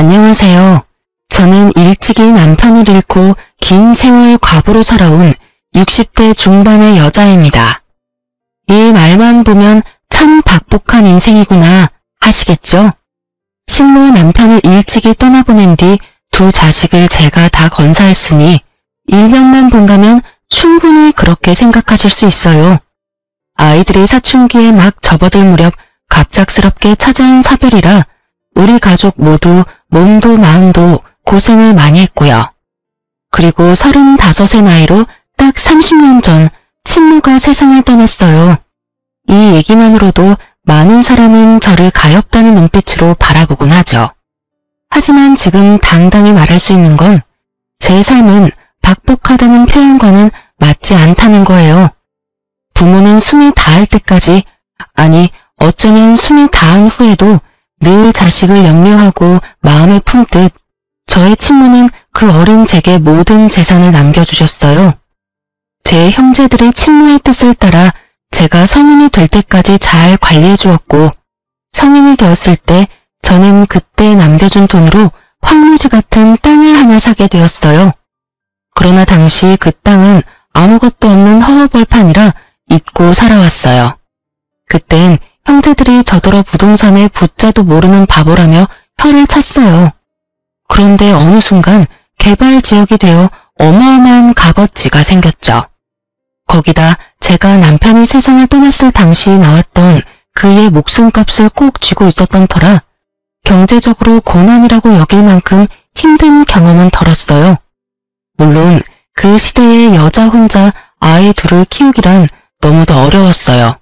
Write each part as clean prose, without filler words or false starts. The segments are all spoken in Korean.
안녕하세요. 저는 일찍이 남편을 잃고 긴 세월 과부로 살아온 60대 중반의 여자입니다. 이 말만 보면 참 박복한 인생이구나 하시겠죠? 실로 남편을 일찍이 떠나보낸 뒤 두 자식을 제가 다 건사했으니 일면만 본다면 충분히 그렇게 생각하실 수 있어요. 아이들이 사춘기에 막 접어들 무렵 갑작스럽게 찾아온 사별이라 우리 가족 모두 몸도 마음도 고생을 많이 했고요. 그리고 35의 나이로 딱 30년 전 친모가 세상을 떠났어요. 이 얘기만으로도 많은 사람은 저를 가엾다는 눈빛으로 바라보곤 하죠. 하지만 지금 당당히 말할 수 있는 건 제 삶은 박복하다는 표현과는 맞지 않다는 거예요. 부모는 숨이 닿을 때까지, 아니 어쩌면 숨이 닿은 후에도 늘 자식을 염려하고 마음에 품듯 저의 친모는 그 어린 제게 모든 재산을 남겨주셨어요. 제 형제들의 친모의 뜻을 따라 제가 성인이 될 때까지 잘 관리해 주었고, 성인이 되었을 때 저는 그때 남겨준 돈으로 황무지 같은 땅을 하나 사게 되었어요. 그러나 당시 그 땅은 아무것도 없는 허허벌판이라 잊고 살아왔어요. 그땐 형제들이 저더러 부동산에 붓자도 모르는 바보라며 혀를 찼어요. 그런데 어느 순간 개발지역이 되어 어마어마한 값어치가 생겼죠. 거기다 제가 남편이 세상을 떠났을 당시 나왔던 그의 목숨값을 꼭 쥐고 있었던 터라 경제적으로 고난이라고 여길 만큼 힘든 경험은 덜었어요. 물론 그 시대에 여자 혼자 아이 둘을 키우기란 너무도 어려웠어요.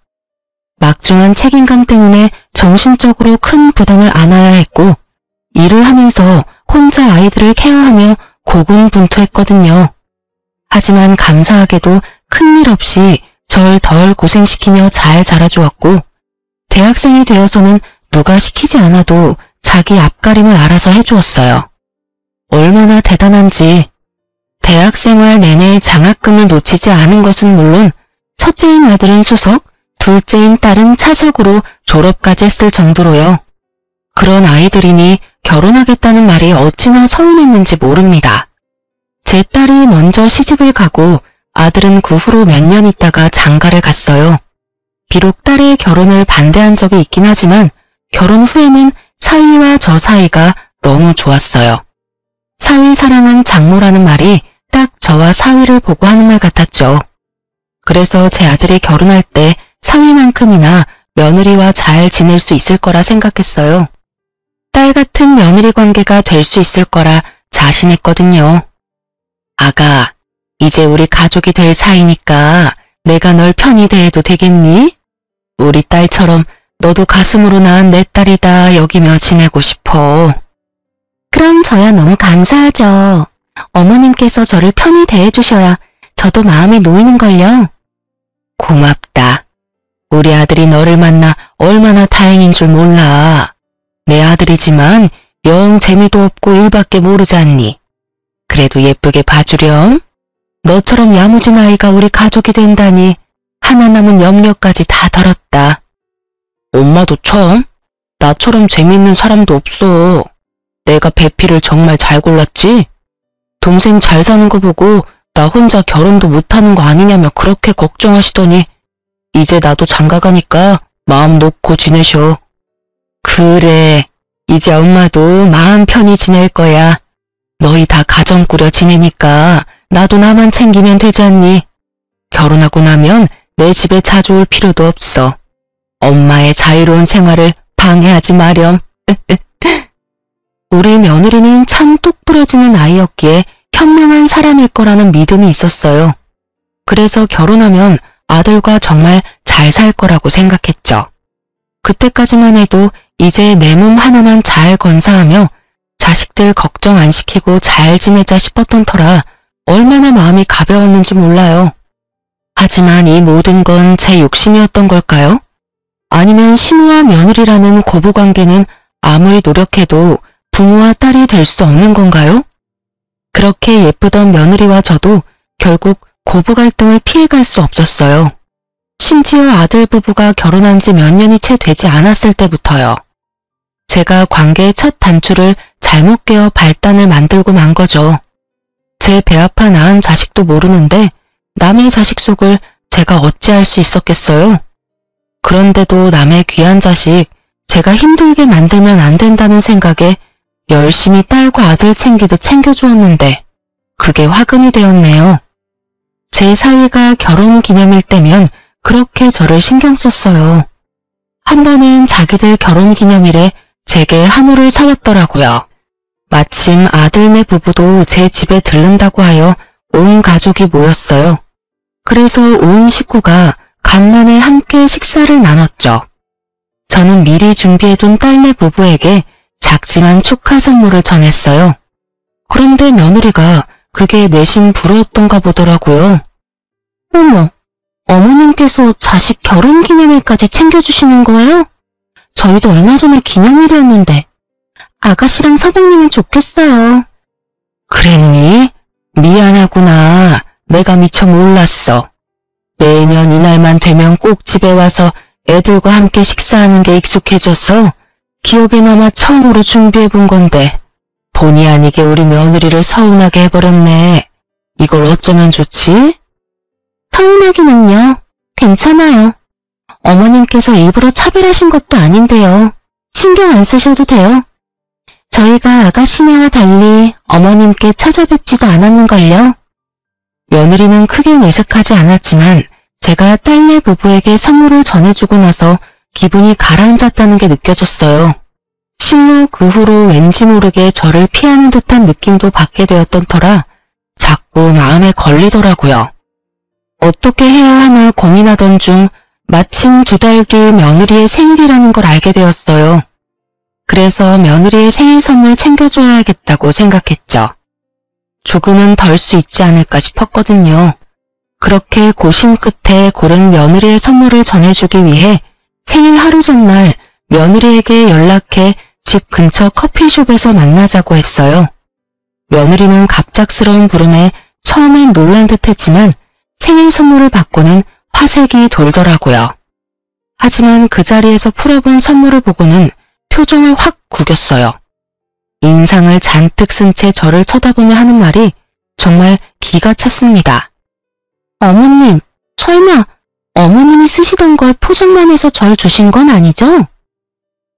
막중한 책임감 때문에 정신적으로 큰 부담을 안아야 했고, 일을 하면서 혼자 아이들을 케어하며 고군분투했거든요. 하지만 감사하게도 큰일 없이 절 덜 고생시키며 잘 자라주었고, 대학생이 되어서는 누가 시키지 않아도 자기 앞가림을 알아서 해주었어요. 얼마나 대단한지. 대학생활 내내 장학금을 놓치지 않은 것은 물론 첫째인 아들은 수석, 둘째인 딸은 차석으로 졸업까지 했을 정도로요. 그런 아이들이니 결혼하겠다는 말이 어찌나 서운했는지 모릅니다. 제 딸이 먼저 시집을 가고 아들은 그 후로 몇 년 있다가 장가를 갔어요. 비록 딸의 결혼을 반대한 적이 있긴 하지만 결혼 후에는 사위와 저 사이가 너무 좋았어요. 사위 사랑은 장모라는 말이 딱 저와 사위를 보고 하는 말 같았죠. 그래서 제 아들이 결혼할 때 사위만큼이나 며느리와 잘 지낼 수 있을 거라 생각했어요. 딸 같은 며느리 관계가 될 수 있을 거라 자신했거든요. 아가, 이제 우리 가족이 될 사이니까 내가 널 편히 대해도 되겠니? 우리 딸처럼 너도 가슴으로 낳은 내 딸이다 여기며 지내고 싶어. 그럼 저야 너무 감사하죠. 어머님께서 저를 편히 대해주셔야 저도 마음이 놓이는걸요. 고맙다. 우리 아들이 너를 만나 얼마나 다행인 줄 몰라. 내 아들이지만 영 재미도 없고 일밖에 모르지 않니. 그래도 예쁘게 봐주렴. 너처럼 야무진 아이가 우리 가족이 된다니 하나 남은 염려까지 다 덜었다. 엄마도 참, 나처럼 재미있는 사람도 없어. 내가 배필을 정말 잘 골랐지? 동생 잘 사는 거 보고 나 혼자 결혼도 못하는 거 아니냐며 그렇게 걱정하시더니 이제 나도 장가가니까 마음 놓고 지내셔. 그래, 이제 엄마도 마음 편히 지낼 거야. 너희 다 가정 꾸려 지내니까 나도 나만 챙기면 되지 않니? 결혼하고 나면 내 집에 자주 올 필요도 없어. 엄마의 자유로운 생활을 방해하지 마렴. 우리 며느리는 참 똑부러지는 아이였기에 현명한 사람일 거라는 믿음이 있었어요. 그래서 결혼하면 아들과 정말 잘 살 거라고 생각했죠. 그때까지만 해도 이제 내 몸 하나만 잘 건사하며 자식들 걱정 안 시키고 잘 지내자 싶었던 터라 얼마나 마음이 가벼웠는지 몰라요. 하지만 이 모든 건 제 욕심이었던 걸까요? 아니면 시누와 며느리라는 고부관계는 아무리 노력해도 부모와 딸이 될 수 없는 건가요? 그렇게 예쁘던 며느리와 저도 결국 고부 갈등을 피해갈 수 없었어요. 심지어 아들 부부가 결혼한 지 몇 년이 채 되지 않았을 때부터요. 제가 관계의 첫 단추를 잘못 깨어 발단을 만들고 만 거죠. 제 배 아파 낳은 자식도 모르는데 남의 자식 속을 제가 어찌할 수 있었겠어요? 그런데도 남의 귀한 자식 제가 힘들게 만들면 안 된다는 생각에 열심히 딸과 아들 챙기듯 챙겨주었는데 그게 화근이 되었네요. 제 사위가 결혼 기념일 때면 그렇게 저를 신경 썼어요. 한 번은 자기들 결혼 기념일에 제게 한우를 사왔더라고요. 마침 아들네 부부도 제 집에 들른다고 하여 온 가족이 모였어요. 그래서 온 식구가 간만에 함께 식사를 나눴죠. 저는 미리 준비해둔 딸네 부부에게 작지만 축하 선물을 전했어요. 그런데 며느리가 그게 내심 부러웠던가 보더라고요. 어머, 어머님께서 자식 결혼 기념일까지 챙겨주시는 거예요? 저희도 얼마 전에 기념일이었는데 아가씨랑 서방님은 좋겠어요. 그랬니? 미안하구나. 내가 미처 몰랐어. 매년 이날만 되면 꼭 집에 와서 애들과 함께 식사하는 게 익숙해져서 기억에 남아 처음으로 준비해본 건데 본의 아니게 우리 며느리를 서운하게 해버렸네. 이걸 어쩌면 좋지? 서운하기는요. 괜찮아요. 어머님께서 일부러 차별하신 것도 아닌데요. 신경 안 쓰셔도 돼요. 저희가 아가씨네와 달리 어머님께 찾아뵙지도 않았는걸요. 며느리는 크게 내색하지 않았지만 제가 딸네 부부에게 선물을 전해주고 나서 기분이 가라앉았다는 게 느껴졌어요. 실로 그 후로 왠지 모르게 저를 피하는 듯한 느낌도 받게 되었던 터라 자꾸 마음에 걸리더라고요. 어떻게 해야 하나 고민하던 중 마침 2달 뒤 며느리의 생일이라는 걸 알게 되었어요. 그래서 며느리의 생일 선물 챙겨줘야겠다고 생각했죠. 조금은 덜 수 있지 않을까 싶었거든요. 그렇게 고심 끝에 고른 며느리의 선물을 전해주기 위해 생일 하루 전날 며느리에게 연락해 집 근처 커피숍에서 만나자고 했어요. 며느리는 갑작스러운 부름에 처음엔 놀란 듯 했지만 생일 선물을 받고는 화색이 돌더라고요. 하지만 그 자리에서 풀어본 선물을 보고는 표정을 확 구겼어요. 인상을 잔뜩 쓴 채 저를 쳐다보며 하는 말이 정말 기가 찼습니다. 어머님, 설마 어머님이 쓰시던 걸 포장만 해서 절 주신 건 아니죠?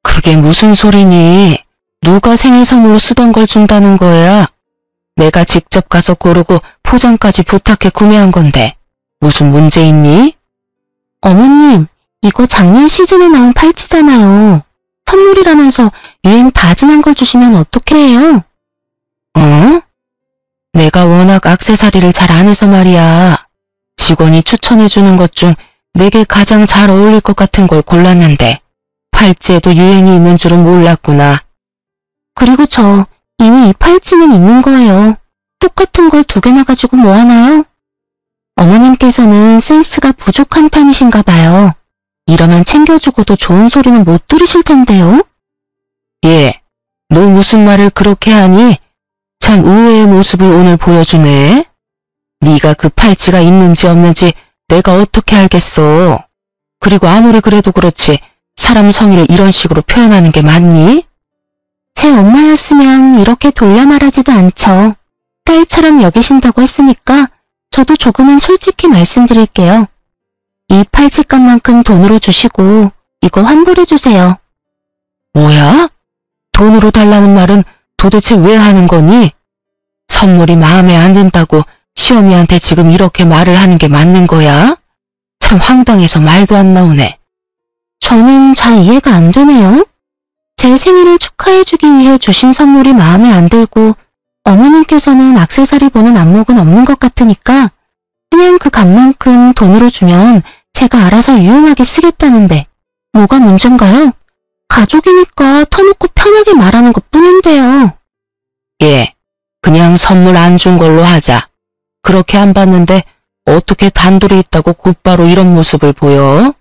그게 무슨 소리니? 누가 생일 선물로 쓰던 걸 준다는 거야? 내가 직접 가서 고르고 포장까지 부탁해 구매한 건데 무슨 문제 있니? 어머님, 이거 작년 시즌에 나온 팔찌잖아요. 선물이라면서 유행 다 지난 걸 주시면 어떻게 해요? 어? 내가 워낙 액세서리를 잘 안 해서 말이야. 직원이 추천해주는 것 중 내게 가장 잘 어울릴 것 같은 걸 골랐는데 팔찌에도 유행이 있는 줄은 몰랐구나. 그리고 저 이미 이 팔찌는 있는 거예요. 똑같은 걸 2개나 가지고 뭐 하나요? 어머님께서는 센스가 부족한 편이신가 봐요. 이러면 챙겨주고도 좋은 소리는 못 들으실 텐데요. 예, 너 무슨 말을 그렇게 하니? 참 의외의 모습을 오늘 보여주네. 네가 그 팔찌가 있는지 없는지 내가 어떻게 알겠어. 그리고 아무리 그래도 그렇지 사람 성의를 이런 식으로 표현하는 게 맞니? 제 엄마였으면 이렇게 돌려 말하지도 않죠. 딸처럼 여기신다고 했으니까 저도 조금은 솔직히 말씀드릴게요. 이 팔찌값만큼 돈으로 주시고 이거 환불해주세요. 뭐야? 돈으로 달라는 말은 도대체 왜 하는 거니? 선물이 마음에 안 든다고 시어미한테 지금 이렇게 말을 하는 게 맞는 거야? 참 황당해서 말도 안 나오네. 저는 잘 이해가 안 되네요. 제 생일을 축하해주기 위해 주신 선물이 마음에 안 들고 어머님께서는 액세서리 보는 안목은 없는 것 같으니까 그냥 그 값만큼 돈으로 주면 제가 알아서 유용하게 쓰겠다는데 뭐가 문제인가요? 가족이니까 터놓고 편하게 말하는 것 뿐인데요. 예, 그냥 선물 안 준 걸로 하자. 그렇게 안 받는데 어떻게 단둘이 있다고 곧바로 이런 모습을 보여?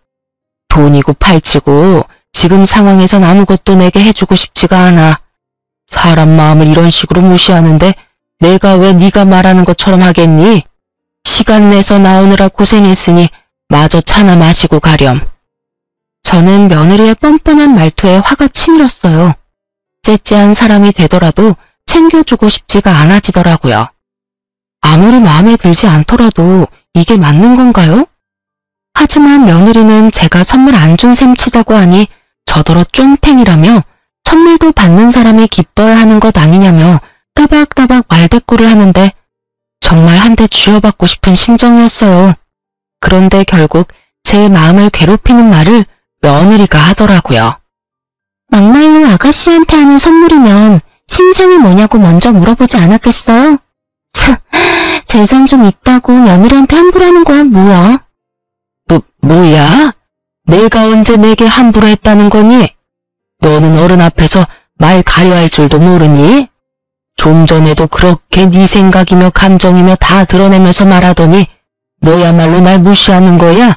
돈이고 팔찌고 지금 상황에선 아무것도 내게 해주고 싶지가 않아. 사람 마음을 이런 식으로 무시하는데 내가 왜 네가 말하는 것처럼 하겠니? 시간 내서 나오느라 고생했으니 마저 차나 마시고 가렴. 저는 며느리의 뻔뻔한 말투에 화가 치밀었어요. 어째째한 사람이 되더라도 챙겨주고 싶지가 않아지더라고요. 아무리 마음에 들지 않더라도 이게 맞는 건가요? 하지만 며느리는 제가 선물 안 준 셈 치자고 하니 저더러 쫑팽이라며 선물도 받는 사람이 기뻐야 하는 것 아니냐며 따박따박 말대꾸를 하는데 정말 한 대 쥐어받고 싶은 심정이었어요. 그런데 결국 제 마음을 괴롭히는 말을 며느리가 하더라고요. 막말로 아가씨한테 하는 선물이면 신상이 뭐냐고 먼저 물어보지 않았겠어요? 재산 좀 있다고 며느리한테 함부로 하는 거야 뭐야? 뭐야? 내가 언제 내게 함부로 했다는 거니? 너는 어른 앞에서 말 가려할 줄도 모르니? 좀 전에도 그렇게 네 생각이며 감정이며 다 드러내면서 말하더니 너야말로 날 무시하는 거야?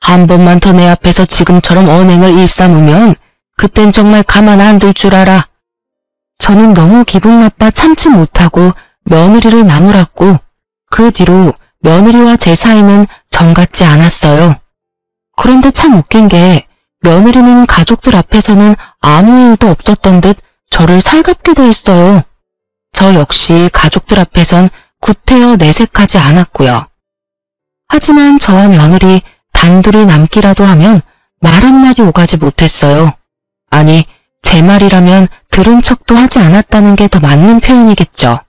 한 번만 더 내 앞에서 지금처럼 언행을 일삼으면 그땐 정말 가만 안 둘 줄 알아. 저는 너무 기분 나빠 참지 못하고 며느리를 나무랐고 그 뒤로 며느리와 제 사이는 정 같지 않았어요. 그런데 참 웃긴 게 며느리는 가족들 앞에서는 아무 일도 없었던 듯 저를 살갑게 대했어요. 저 역시 가족들 앞에선 구태여 내색하지 않았고요. 하지만 저와 며느리 단둘이 남기라도 하면 말 한마디 오가지 못했어요. 아니, 제 말이라면 들은 척도 하지 않았다는 게 더 맞는 표현이겠죠.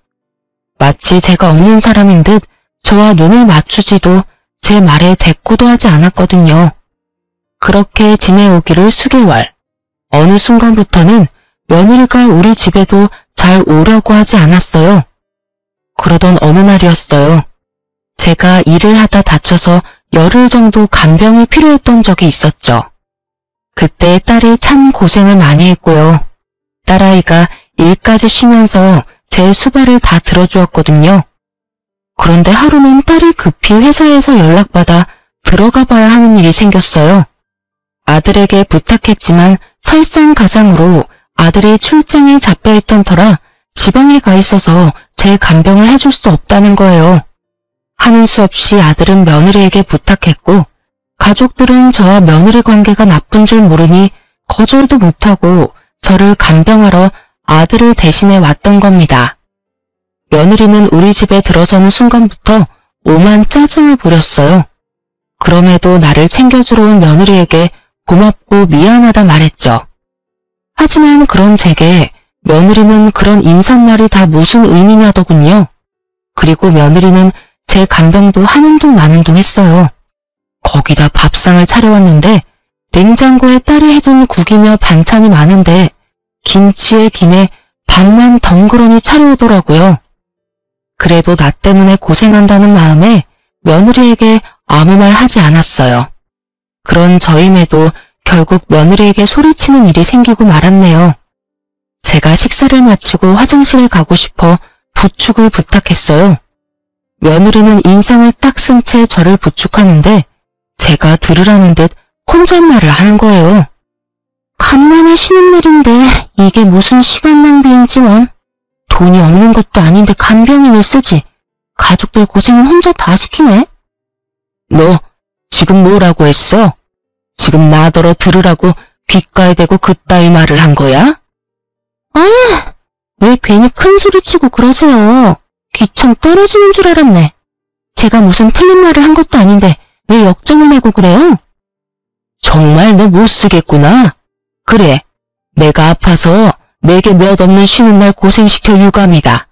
마치 제가 없는 사람인 듯 저와 눈을 맞추지도 제 말에 대꾸도 하지 않았거든요. 그렇게 지내오기를 수개월. 어느 순간부터는 며느리가 우리 집에도 잘 오려고 하지 않았어요. 그러던 어느 날이었어요. 제가 일을 하다 다쳐서 열흘 정도 간병이 필요했던 적이 있었죠. 그때 딸이 참 고생을 많이 했고요. 딸아이가 일까지 쉬면서 제 수발을 다 들어주었거든요. 그런데 하루는 딸이 급히 회사에서 연락받아 들어가 봐야 하는 일이 생겼어요. 아들에게 부탁했지만 설상가상으로 아들이 출장에 잡혀있던 터라 지방에 가 있어서 제 간병을 해줄 수 없다는 거예요. 하는 수 없이 아들은 며느리에게 부탁했고 가족들은 저와 며느리 관계가 나쁜 줄 모르니 거절도 못하고 저를 간병하러 아들을 대신해 왔던 겁니다. 며느리는 우리 집에 들어서는 순간부터 오만 짜증을 부렸어요. 그럼에도 나를 챙겨주러 온 며느리에게 고맙고 미안하다 말했죠. 하지만 그런 제게 며느리는 그런 인사말이 다 무슨 의미냐더군요. 그리고 며느리는 제 간병도 하는 둥 마는 둥 했어요. 거기다 밥상을 차려왔는데 냉장고에 딸이 해둔 국이며 반찬이 많은데 김치에 김에 밥만 덩그러니 차려오더라고요. 그래도 나 때문에 고생한다는 마음에 며느리에게 아무 말 하지 않았어요. 그런 저임에도 결국 며느리에게 소리치는 일이 생기고 말았네요. 제가 식사를 마치고 화장실에 가고 싶어 부축을 부탁했어요. 며느리는 인상을 딱 쓴 채 저를 부축하는데 제가 들으라는 듯 혼잣말을 하는 거예요. 간만에 쉬는 날인데 이게 무슨 시간 낭비인지 원. 돈이 없는 것도 아닌데 간병인을 쓰지. 가족들 고생은 혼자 다 시키네. 너 지금 뭐라고 했어? 지금 나더러 들으라고 귓가에 대고 그따위 말을 한 거야? 아, 왜 괜히 큰 소리 치고 그러세요. 귀청 떨어지는 줄 알았네. 제가 무슨 틀린 말을 한 것도 아닌데 왜 역정을 내고 그래요? 정말 너 못 쓰겠구나. 그래, 내가 아파서 내게 몇 없는 쉬는 날 고생시켜 유감이다.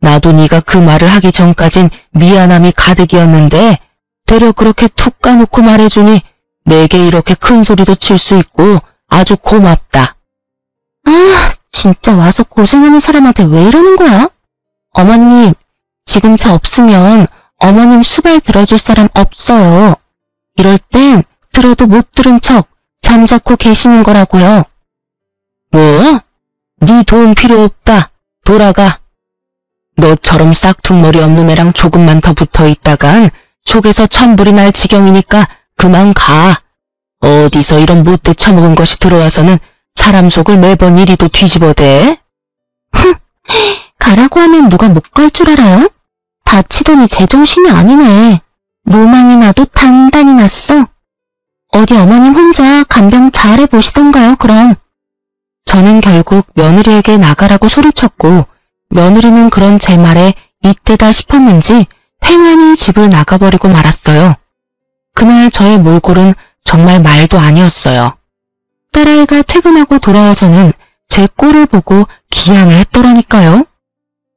나도 네가 그 말을 하기 전까진 미안함이 가득이었는데 되려 그렇게 툭 까놓고 말해주니 내게 이렇게 큰 소리도 칠 수 있고 아주 고맙다. 아, 진짜 와서 고생하는 사람한테 왜 이러는 거야? 어머님, 지금 저 없으면 어머님 수발 들어줄 사람 없어요. 이럴 땐 들어도 못 들은 척 잠자코 계시는 거라고요. 뭐? 네 도움 필요 없다. 돌아가. 너처럼 싹퉁머리 없는 애랑 조금만 더 붙어 있다간 속에서 천불이 날 지경이니까 그만 가. 어디서 이런 못돼 처먹은 것이 들어와서는 사람 속을 매번 이리도 뒤집어대. 흥, 가라고 하면 누가 못 갈 줄 알아요? 다치더니 제정신이 아니네. 노망이 나도 단단히 났어. 어디 어머님 혼자 간병 잘해보시던가요, 그럼. 저는 결국 며느리에게 나가라고 소리쳤고 며느리는 그런 제 말에 이때다 싶었는지 횡하니 집을 나가버리고 말았어요. 그날 저의 몰골은 정말 말도 아니었어요. 딸아이가 퇴근하고 돌아와서는 제 꼴을 보고 기양을 했더라니까요.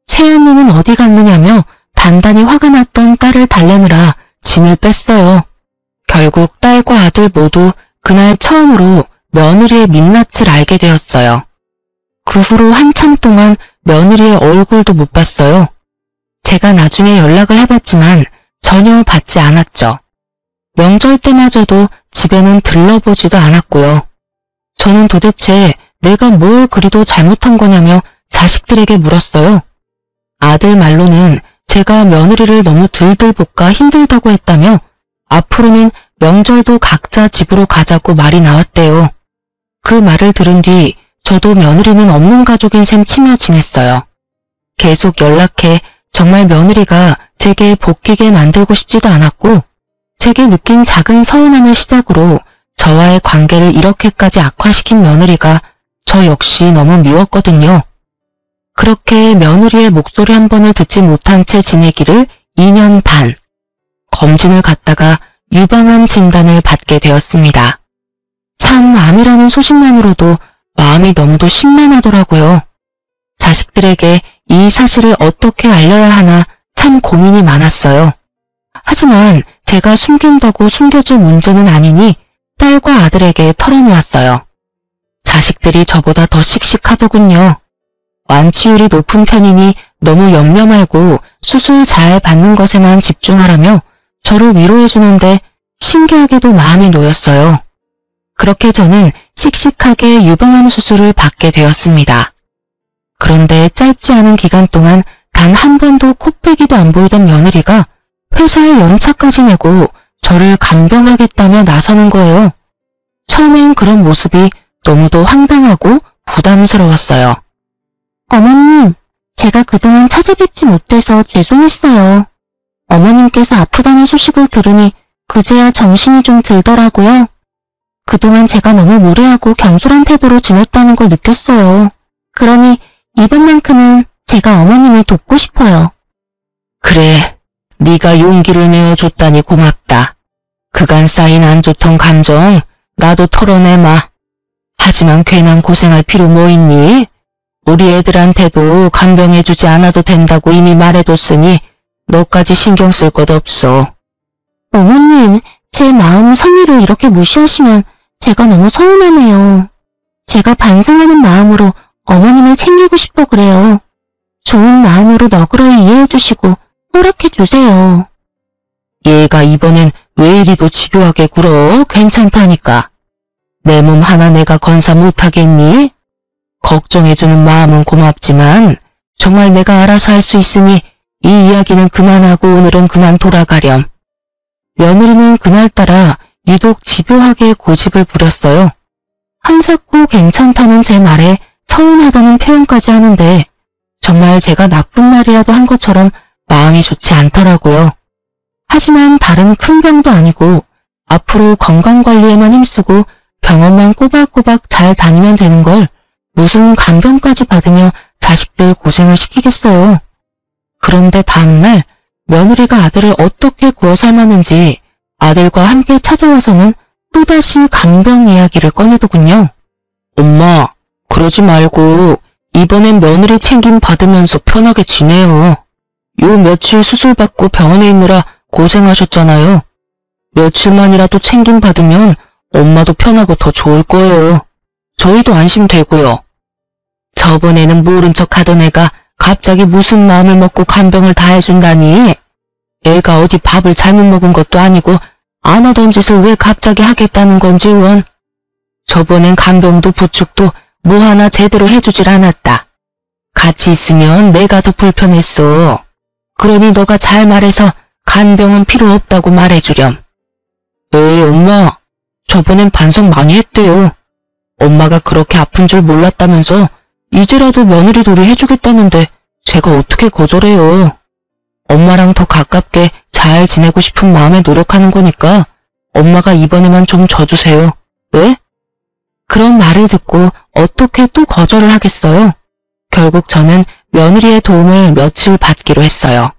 새언니는 어디 갔느냐며 단단히 화가 났던 딸을 달래느라 진을 뺐어요. 결국 딸과 아들 모두 그날 처음으로 며느리의 민낯을 알게 되었어요. 그 후로 한참 동안 며느리의 얼굴도 못 봤어요. 제가 나중에 연락을 해봤지만 전혀 받지 않았죠. 명절 때마저도 집에는 들러보지도 않았고요. 저는 도대체 내가 뭘 그리도 잘못한 거냐며 자식들에게 물었어요. 아들 말로는 제가 며느리를 너무 들들 볶아 힘들다고 했다며 앞으로는 명절도 각자 집으로 가자고 말이 나왔대요. 그 말을 들은 뒤 저도 며느리는 없는 가족인 셈 치며 지냈어요. 계속 연락해 정말 며느리가 제게 복귀게 만들고 싶지도 않았고 제게 느낀 작은 서운함을 시작으로 저와의 관계를 이렇게까지 악화시킨 며느리가 저 역시 너무 미웠거든요. 그렇게 며느리의 목소리 한 번을 듣지 못한 채 지내기를 2년 반. 검진을 갔다가 유방암 진단을 받게 되었습니다. 참 암이라는 소식만으로도 마음이 너무도 심란하더라고요. 자식들에게 이 사실을 어떻게 알려야 하나 참 고민이 많았어요. 하지만 제가 숨긴다고 숨겨질 문제는 아니니 딸과 아들에게 털어놓았어요. 자식들이 저보다 더 씩씩하더군요. 완치율이 높은 편이니 너무 염려 말고 수술 잘 받는 것에만 집중하라며 저를 위로해주는데 신기하게도 마음이 놓였어요. 그렇게 저는 씩씩하게 유방암 수술을 받게 되었습니다. 그런데 짧지 않은 기간 동안 단 한 번도 코빼기도 안 보이던 며느리가 회사에 연차까지 내고 저를 간병하겠다며 나서는 거예요. 처음엔 그런 모습이 너무도 황당하고 부담스러웠어요. 어머님, 제가 그동안 찾아뵙지 못해서 죄송했어요. 어머님께서 아프다는 소식을 들으니 그제야 정신이 좀 들더라고요. 그동안 제가 너무 무례하고 경솔한 태도로 지냈다는 걸 느꼈어요. 그러니 이번만큼은 제가 어머님을 돕고 싶어요. 그래, 네가 용기를 내어줬다니 고맙다. 그간 쌓인 안 좋던 감정 나도 털어내마. 하지만 괜한 고생할 필요 뭐 있니? 우리 애들한테도 간병해주지 않아도 된다고 이미 말해뒀으니 너까지 신경 쓸 것 없어. 어머님, 제 마음 성의를 이렇게 무시하시면 제가 너무 서운하네요. 제가 반성하는 마음으로 어머님을 챙기고 싶어 그래요. 좋은 마음으로 너그러이 이해해주시고 허락해주세요. 얘가 이번엔 왜 이리도 집요하게 굴어? 괜찮다니까. 내 몸 하나 내가 건사 못하겠니? 걱정해주는 마음은 고맙지만 정말 내가 알아서 할 수 있으니 이 이야기는 그만하고 오늘은 그만 돌아가렴. 며느리는 그날따라 유독 집요하게 고집을 부렸어요. 한사코 괜찮다는 제 말에 서운하다는 표현까지 하는데 정말 제가 나쁜 말이라도 한 것처럼 마음이 좋지 않더라고요. 하지만 다른 큰 병도 아니고 앞으로 건강관리에만 힘쓰고 병원만 꼬박꼬박 잘 다니면 되는 걸 무슨 간병까지 받으며 자식들 고생을 시키겠어요. 그런데 다음날 며느리가 아들을 어떻게 구워 삶았는지 아들과 함께 찾아와서는 또다시 간병 이야기를 꺼내더군요. 엄마, 그러지 말고 이번엔 며느리 챙김 받으면서 편하게 지내요. 요 며칠 수술 받고 병원에 있느라 고생하셨잖아요. 며칠만이라도 챙김 받으면 엄마도 편하고 더 좋을 거예요. 저희도 안심되고요. 저번에는 모른 척 하던 애가 갑자기 무슨 마음을 먹고 간병을 다 해준다니. 애가 어디 밥을 잘못 먹은 것도 아니고 안 하던 짓을 왜 갑자기 하겠다는 건지 원. 저번엔 간병도 부축도 뭐 하나 제대로 해주질 않았다. 같이 있으면 내가 더 불편했어. 그러니 너가 잘 말해서 간병은 필요 없다고 말해주렴. 에이 엄마, 저번엔 반성 많이 했대요. 엄마가 그렇게 아픈 줄 몰랐다면서 이제라도 며느리 도리 해주겠다는데 제가 어떻게 거절해요. 엄마랑 더 가깝게 잘 지내고 싶은 마음에 노력하는 거니까 엄마가 이번에만 좀 져주세요. 네? 그런 말을 듣고 어떻게 또 거절을 하겠어요? 결국 저는 며느리의 도움을 며칠 받기로 했어요.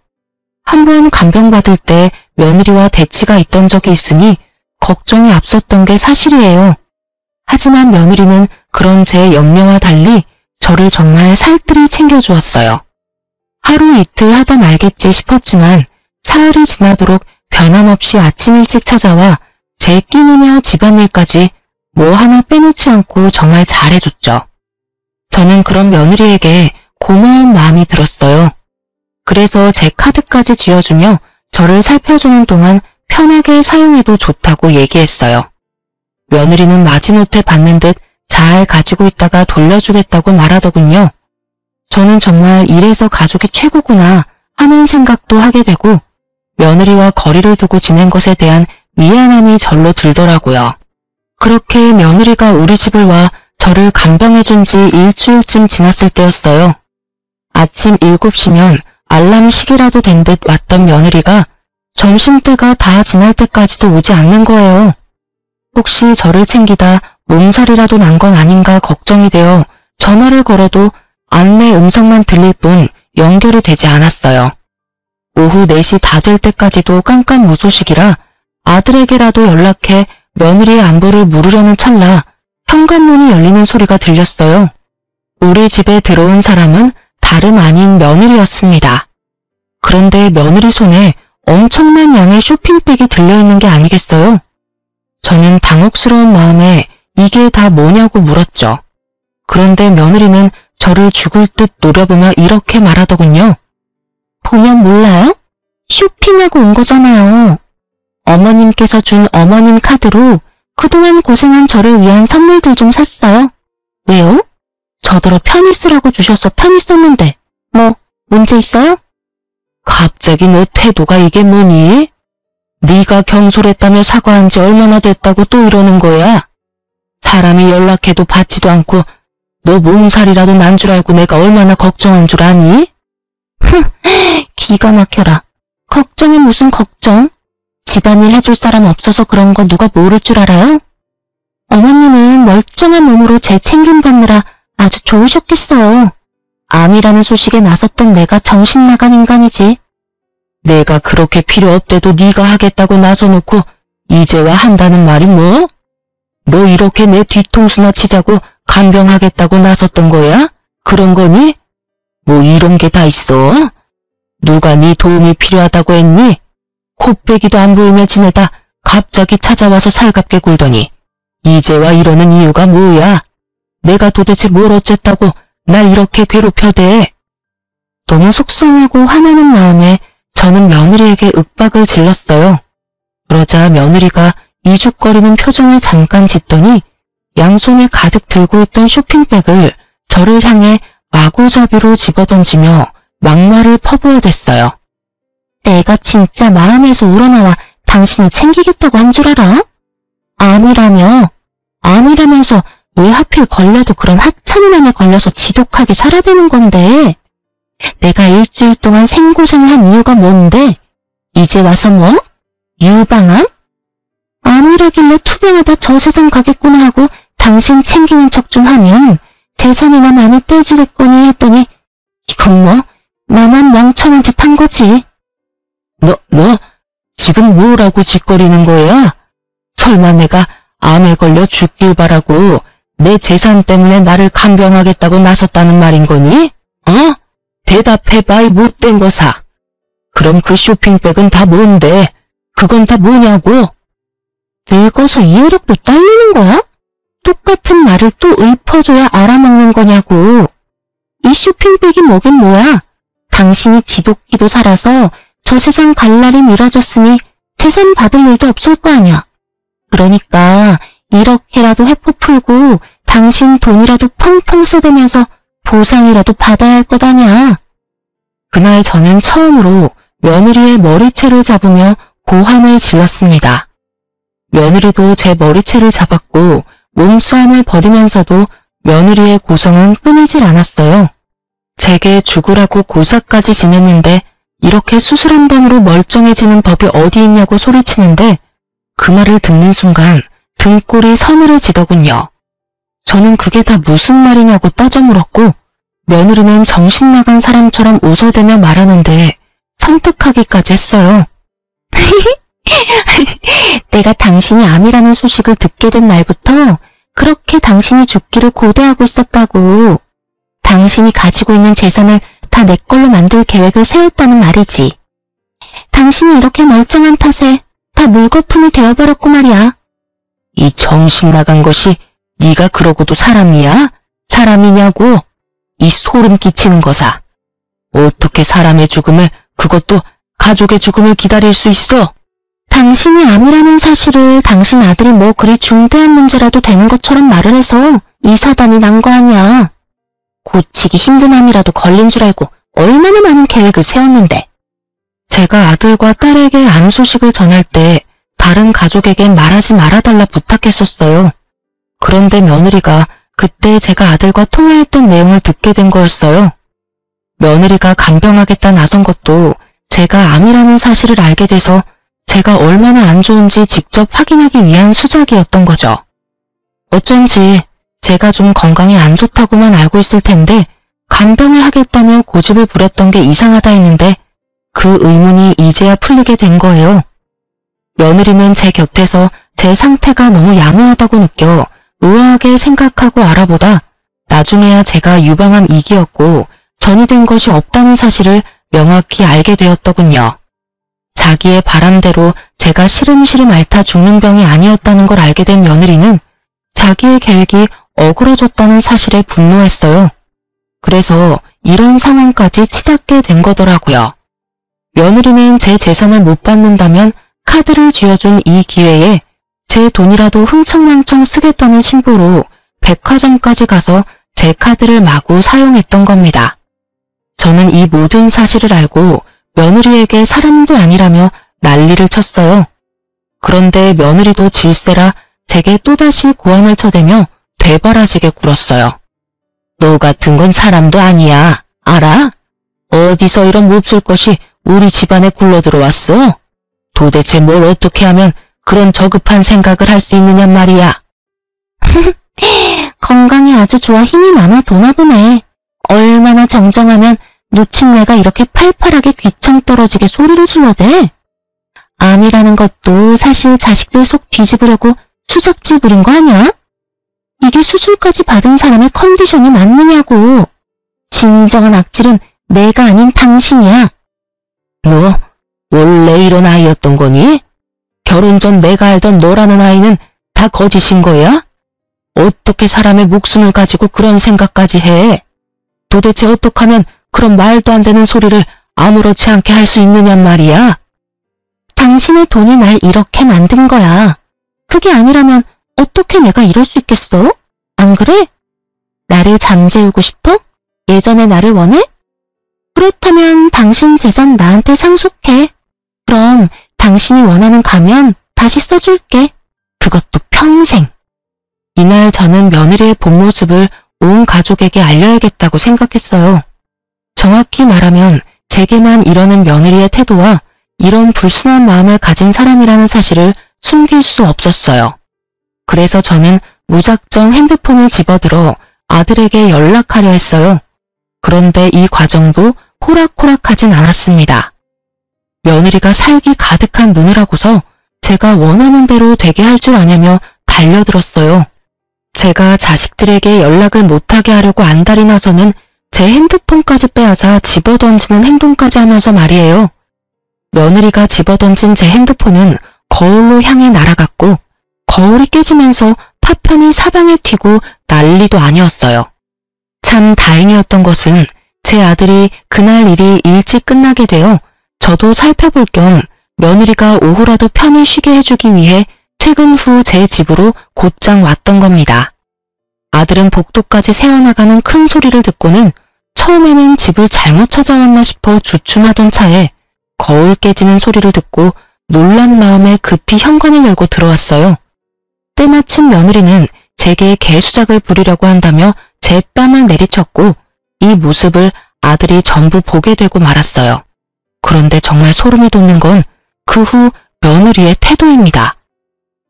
한번 간병받을 때 며느리와 대치가 있던 적이 있으니 걱정이 앞섰던 게 사실이에요. 하지만 며느리는 그런 제 염려와 달리 저를 정말 살뜰히 챙겨주었어요. 하루 이틀 하다 말겠지 싶었지만 사흘이 지나도록 변함없이 아침 일찍 찾아와 제 끼니며 집안일까지 뭐 하나 빼놓지 않고 정말 잘해줬죠. 저는 그런 며느리에게 고마운 마음이 들었어요. 그래서 제 카드까지 쥐어주며 저를 살펴주는 동안 편하게 사용해도 좋다고 얘기했어요. 며느리는 마지못해 받는 듯 잘 가지고 있다가 돌려주겠다고 말하더군요. 저는 정말 이래서 가족이 최고구나 하는 생각도 하게 되고 며느리와 거리를 두고 지낸 것에 대한 미안함이 절로 들더라고요. 그렇게 며느리가 우리 집을 와 저를 간병해준 지 일주일쯤 지났을 때였어요. 아침 7시면 알람 시기라도 된 듯 왔던 며느리가 점심때가 다 지날 때까지도 오지 않는 거예요. 혹시 저를 챙기다 몸살이라도 난 건 아닌가 걱정이 되어 전화를 걸어도 안내 음성만 들릴 뿐 연결이 되지 않았어요. 오후 4시 다 될 때까지도 깜깜무소식이라 아들에게라도 연락해 며느리의 안부를 물으려는 찰나 현관문이 열리는 소리가 들렸어요. 우리 집에 들어온 사람은 다름 아닌 며느리였습니다. 그런데 며느리 손에 엄청난 양의 쇼핑백이 들려있는 게 아니겠어요? 저는 당혹스러운 마음에 이게 다 뭐냐고 물었죠. 그런데 며느리는 저를 죽을 듯 노려보며 이렇게 말하더군요. 보면 몰라요? 쇼핑하고 온 거잖아요. 어머님께서 준 어머님 카드로 그동안 고생한 저를 위한 선물들 좀 샀어요. 왜요? 저더러 편히 쓰라고 주셔서 편히 썼는데 뭐 문제 있어요? 갑자기 너 태도가 이게 뭐니? 네가 경솔했다며 사과한 지 얼마나 됐다고 또 이러는 거야? 사람이 연락해도 받지도 않고 너 몸살이라도 난 줄 알고 내가 얼마나 걱정한 줄 아니? 기가 막혀라. 걱정이 무슨 걱정? 집안일 해줄 사람 없어서 그런 거 누가 모를 줄 알아요? 어머님은 멀쩡한 몸으로 제 챙김 받느라 아주 좋으셨겠어요. 암이라는 소식에 나섰던 내가 정신 나간 인간이지. 내가 그렇게 필요 없대도 네가 하겠다고 나서놓고 이제와 한다는 말이 뭐? 너 이렇게 내 뒤통수나 치자고 간병하겠다고 나섰던 거야? 그런 거니? 뭐 이런 게 다 있어? 누가 네 도움이 필요하다고 했니? 코빼기도 안 보이며 지내다 갑자기 찾아와서 살갑게 굴더니 이제와 이러는 이유가 뭐야? 내가 도대체 뭘 어쨌다고 날 이렇게 괴롭혀대? 너무 속상하고 화나는 마음에 저는 며느리에게 윽박을 질렀어요. 그러자 며느리가 이죽거리는 표정을 잠깐 짓더니 양손에 가득 들고 있던 쇼핑백을 저를 향해 마구잡이로 집어던지며 막말을 퍼부어댔어요. 내가 진짜 마음에서 우러나와 당신을 챙기겠다고 한 줄 알아? 암이라면서 왜 하필 걸려도 그런 하찮은 암에 걸려서 지독하게 살아야 되는 건데? 내가 일주일 동안 생고생을 한 이유가 뭔데? 이제 와서 뭐? 유방암? 암이라길래 투병하다 저 세상 가겠구나 하고 당신 챙기는 척 좀 하면 재산이나 많이 떼주겠거니 했더니 이건 뭐 나만 멍청한 짓 한 거지. 너 지금 뭐라고 짓거리는 거야? 설마 내가 암에 걸려 죽길 바라고 내 재산 때문에 나를 간병하겠다고 나섰다는 말인 거니? 어? 대답해봐 이 못된 거사. 그럼 그 쇼핑백은 다 뭔데? 그건 다 뭐냐고? 늙어서 이해력도 딸리는 거야? 똑같은 말을 또 읊어줘야 알아먹는 거냐고. 이 쇼핑백이 뭐긴 뭐야? 당신이 지독기도 살아서 저 세상 갈 날이 미뤄졌으니 재산 받을 일도 없을 거 아니야. 그러니까 이렇게라도 회포 풀고 당신 돈이라도 펑펑 쏘대면서 보상이라도 받아야 할 것 아냐. 그날 저는 처음으로 며느리의 머리채를 잡으며 고함을 질렀습니다. 며느리도 제 머리채를 잡았고 몸싸움을 벌이면서도 며느리의 고성은 끊이질 않았어요. 제게 죽으라고 고사까지 지냈는데 이렇게 수술 한 번으로 멀쩡해지는 법이 어디 있냐고 소리치는데 그 말을 듣는 순간 등골이 서늘해지더군요. 저는 그게 다 무슨 말이냐고 따져 물었고 며느리는 정신 나간 사람처럼 웃어대며 말하는데 섬뜩하기까지 했어요. 내가 당신이 암이라는 소식을 듣게 된 날부터 그렇게 당신이 죽기를 고대하고 있었다고. 당신이 가지고 있는 재산을 다 내 걸로 만들 계획을 세웠다는 말이지. 당신이 이렇게 멀쩡한 탓에 다 물거품이 되어버렸고 말이야. 이 정신 나간 것이 네가 그러고도 사람이야? 사람이냐고? 이 소름 끼치는 거사. 어떻게 사람의 죽음을, 그것도 가족의 죽음을 기다릴 수 있어? 당신이 암이라는 사실을 당신 아들이 뭐 그리 중대한 문제라도 되는 것처럼 말을 해서 이 사단이 난 거 아니야. 고치기 힘든 암이라도 걸린 줄 알고 얼마나 많은 계획을 세웠는데. 제가 아들과 딸에게 암 소식을 전할 때 다른 가족에겐 말하지 말아달라 부탁했었어요. 그런데 며느리가 그때 제가 아들과 통화했던 내용을 듣게 된 거였어요. 며느리가 간병하겠다 나선 것도 제가 암이라는 사실을 알게 돼서 제가 얼마나 안 좋은지 직접 확인하기 위한 수작이었던 거죠. 어쩐지 제가 좀 건강이 안 좋다고만 알고 있을 텐데 간병을 하겠다며 고집을 부렸던 게 이상하다 했는데 그 의문이 이제야 풀리게 된 거예요. 며느리는 제 곁에서 제 상태가 너무 양호하다고 느껴 의아하게 생각하고 알아보다 나중에야 제가 유방암 2기였고 전이된 것이 없다는 사실을 명확히 알게 되었더군요. 자기의 바람대로 제가 시름시름 앓다 죽는 병이 아니었다는 걸 알게 된 며느리는 자기의 계획이 어그러졌다는 사실에 분노했어요. 그래서 이런 상황까지 치닫게 된 거더라고요. 며느리는 제 재산을 못 받는다면 카드를 쥐어준 이 기회에 제 돈이라도 흥청망청 쓰겠다는 심보로 백화점까지 가서 제 카드를 마구 사용했던 겁니다. 저는 이 모든 사실을 알고 며느리에게 사람도 아니라며 난리를 쳤어요. 그런데 며느리도 질세라 제게 또다시 고함을 쳐대며 되바라지게 굴었어요. 너 같은 건 사람도 아니야. 알아? 어디서 이런 몹쓸 것이 우리 집안에 굴러들어왔어? 도대체 뭘 어떻게 하면 그런 저급한 생각을 할 수 있느냔 말이야. 건강이 아주 좋아 힘이 남아 도나 보네. 얼마나 정정하면 노친내가 이렇게 팔팔하게 귀청 떨어지게 소리를 질러대. 암이라는 것도 사실 자식들 속 뒤집으려고 수작질 부린 거 아니야? 이게 수술까지 받은 사람의 컨디션이 맞느냐고. 진정한 악질은 내가 아닌 당신이야. 너 원래 이런 아이였던 거니? 결혼 전 내가 알던 너라는 아이는 다 거짓인 거야? 어떻게 사람의 목숨을 가지고 그런 생각까지 해? 도대체 어떻게 하면 그런 말도 안 되는 소리를 아무렇지 않게 할 수 있느냔 말이야? 당신의 돈이 날 이렇게 만든 거야. 그게 아니라면 어떻게 내가 이럴 수 있겠어? 안 그래? 나를 잠재우고 싶어? 예전의 나를 원해? 그렇다면 당신 재산 나한테 상속해. 그럼 당신이 원하는 가면 다시 써줄게. 그것도 평생. 이날 저는 며느리의 본 모습을 온 가족에게 알려야겠다고 생각했어요. 정확히 말하면 제게만 이러는 며느리의 태도와 이런 불순한 마음을 가진 사람이라는 사실을 숨길 수 없었어요. 그래서 저는 무작정 핸드폰을 집어들어 아들에게 연락하려 했어요. 그런데 이 과정도 호락호락하진 않았습니다. 며느리가 살기 가득한 눈을 하고서 제가 원하는 대로 되게 할 줄 아냐며 달려들었어요. 제가 자식들에게 연락을 못하게 하려고 안달이 나서는 제 핸드폰까지 빼앗아 집어던지는 행동까지 하면서 말이에요. 며느리가 집어던진 제 핸드폰은 거울로 향해 날아갔고 거울이 깨지면서 파편이 사방에 튀고 난리도 아니었어요. 참 다행이었던 것은 제 아들이 그날 일이 일찍 끝나게 되어 저도 살펴볼 겸 며느리가 오후라도 편히 쉬게 해주기 위해 퇴근 후 제 집으로 곧장 왔던 겁니다. 아들은 복도까지 새어나가는 큰 소리를 듣고는 처음에는 집을 잘못 찾아왔나 싶어 주춤하던 차에 거울 깨지는 소리를 듣고 놀란 마음에 급히 현관을 열고 들어왔어요. 때마침 며느리는 제게 개수작을 부리려고 한다며 제 뺨을 내리쳤고 이 모습을 아들이 전부 보게 되고 말았어요. 그런데 정말 소름이 돋는 건 그 후 며느리의 태도입니다.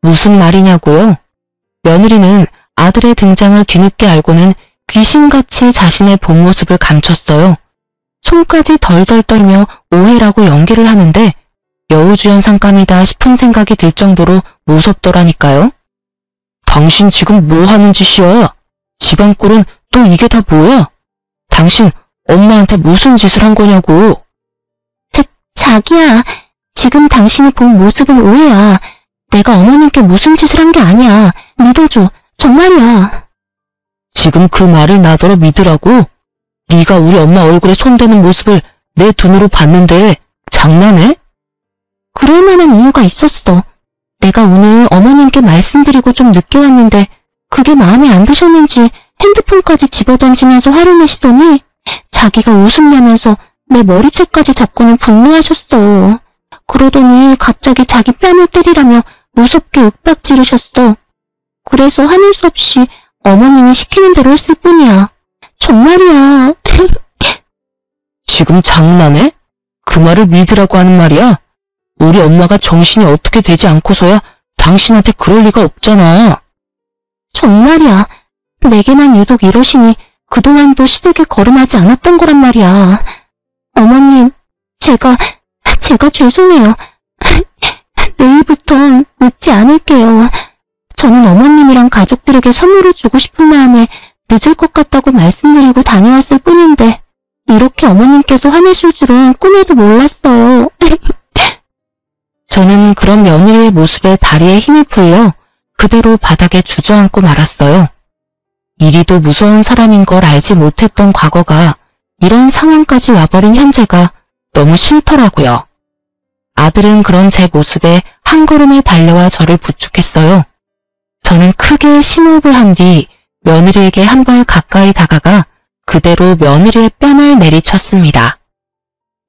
무슨 말이냐고요? 며느리는 아들의 등장을 뒤늦게 알고는 귀신같이 자신의 본 모습을 감췄어요. 손까지 덜덜 떨며 오해라고 연기를 하는데 여우주연상감이다 싶은 생각이 들 정도로 무섭더라니까요. 당신 지금 뭐 하는 짓이야? 집안 꼴은 또 이게 다 뭐야? 당신 엄마한테 무슨 짓을 한 거냐고. 자기야, 지금 당신이 본 모습은 오해야. 내가 어머님께 무슨 짓을 한 게 아니야. 믿어줘. 정말이야. 지금 그 말을 나더러 믿으라고? 네가 우리 엄마 얼굴에 손대는 모습을 내 눈으로 봤는데 장난해? 그럴 만한 이유가 있었어. 내가 오늘 어머님께 말씀드리고 좀 늦게 왔는데 그게 마음에 안 드셨는지 핸드폰까지 집어던지면서 화를 내시더니 자기가 웃음내면서 내 머리채까지 잡고는 분노하셨어. 그러더니 갑자기 자기 뺨을 때리라며 무섭게 윽박 지르셨어. 그래서 하는 수 없이 어머님이 시키는 대로 했을 뿐이야. 정말이야. 지금 장난해? 그 말을 믿으라고 하는 말이야? 우리 엄마가 정신이 어떻게 되지 않고서야 당신한테 그럴 리가 없잖아. 정말이야. 내게만 유독 이러시니 그동안도 시댁에 거름하지 않았던 거란 말이야. 어머님, 제가 죄송해요. 내일부턴 늦지 않을게요. 저는 어머님이랑 가족들에게 선물을 주고 싶은 마음에 늦을 것 같다고 말씀드리고 다녀왔을 뿐인데 이렇게 어머님께서 화내실 줄은 꿈에도 몰랐어요. 저는 그런 며느리의 모습에 다리에 힘이 풀려 그대로 바닥에 주저앉고 말았어요. 이리도 무서운 사람인 걸 알지 못했던 과거가 이런 상황까지 와버린 현재가 너무 싫더라고요. 아들은 그런 제 모습에 한 걸음에 달려와 저를 부축했어요. 저는 크게 심호흡을 한 뒤 며느리에게 한 발 가까이 다가가 그대로 며느리의 뺨을 내리쳤습니다.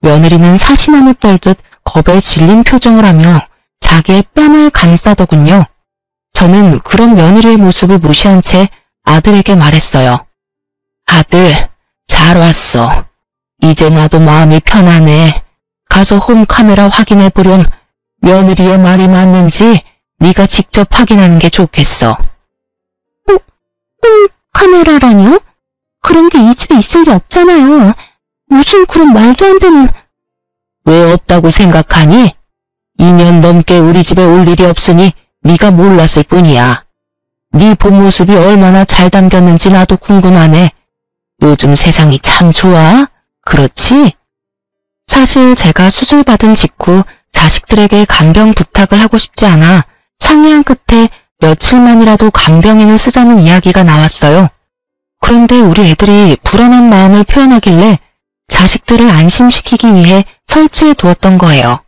며느리는 사시나무 떨듯 겁에 질린 표정을 하며 자기의 뺨을 감싸더군요. 저는 그런 며느리의 모습을 무시한 채 아들에게 말했어요. 아들, 잘 왔어. 이제 나도 마음이 편하네. 가서 홈카메라 확인해보렴. 며느리의 말이 맞는지 네가 직접 확인하는 게 좋겠어. 홈카메라라뇨? 그런 게 이 집에 있을 리 없잖아요. 무슨 그런 말도 안 되는... 왜 없다고 생각하니? 2년 넘게 우리 집에 올 일이 없으니 네가 몰랐을 뿐이야. 네 본 모습이 얼마나 잘 담겼는지 나도 궁금하네. 요즘 세상이 참 좋아? 그렇지? 사실 제가 수술받은 직후 자식들에게 간병 부탁을 하고 싶지 않아 상의한 끝에 며칠만이라도 간병인을 쓰자는 이야기가 나왔어요. 그런데 우리 애들이 불안한 마음을 표현하길래 자식들을 안심시키기 위해 설치해 두었던 거예요.